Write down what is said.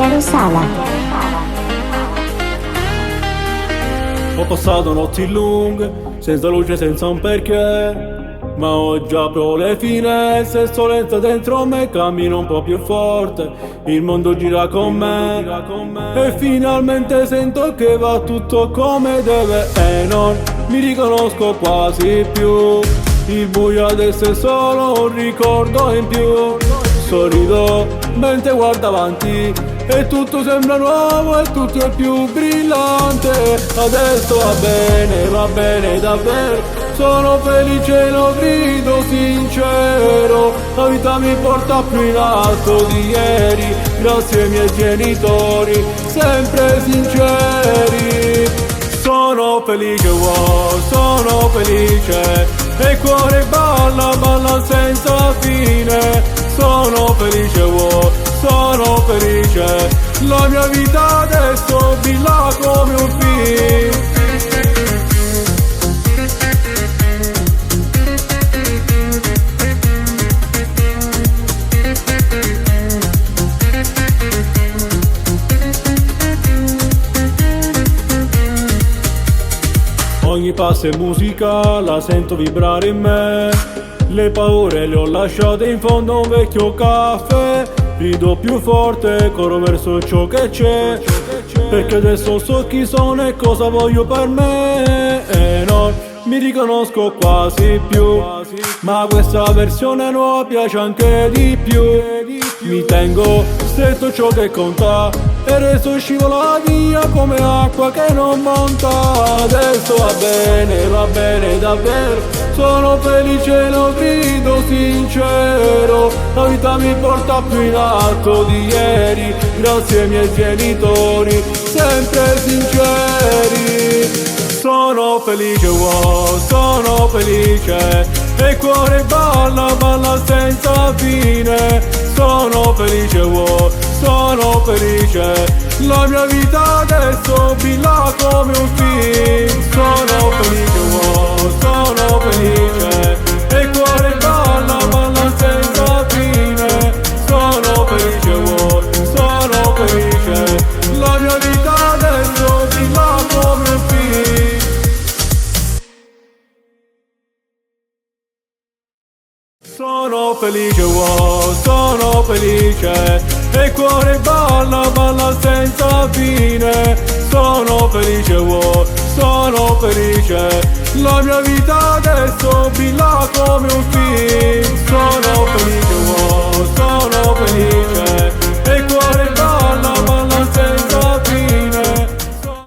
Piero Sala. Ho passato notti lunghe, senza luce, senza un perché. Ma oggi apro le finestre, sto lento dentro me, cammino un po' più forte. Il mondo gira con me, e finalmente sento che va tutto come deve. E non mi riconosco quasi più. Il buio adesso è solo un ricordo in più. Sorrido mentre guardo avanti e tutto sembra nuovo e tutto è più brillante. Adesso va bene davvero. Sono felice, lo grido sincero. La vita mi porta più in alto di ieri. Grazie ai miei genitori, sempre sinceri. Sono felice, wow, sono felice. E il cuore balla, balla senza fine. Sono felice, wow, sono felice. La mia vita adesso brilla come un film. Ogni passo è musica, la sento vibrare in me. Le paure le ho lasciate in fondo a un vecchio caffè. Rido più forte, corro verso ciò che c'è. Perché adesso so chi sono e cosa voglio per me. E non mi riconosco quasi più, ma questa versione nuova piace anche di più. Mi tengo stretto ciò che conta, e il resto scivola via come acqua che non monta. Adesso va bene davvero. Sono felice, lo grido sincero. La vita mi porta più in alto di ieri. Grazie ai miei genitori, sempre sinceri. Sono felice, wow, sono felice. E il cuore balla, balla senza fine. Sono felice, wow, sono felice. La mia vita adesso brilla come un film. Sono felice, wow, sono felice. E il cuore balla, balla senza fine. Sono felice, wow, sono felice. La mia vita adesso brilla come un film. Sono felice, wow, sono felice. E il cuore balla, balla senza fine. Sono felice, wow, sono felice. La mia vita adesso brilla come un film. Sono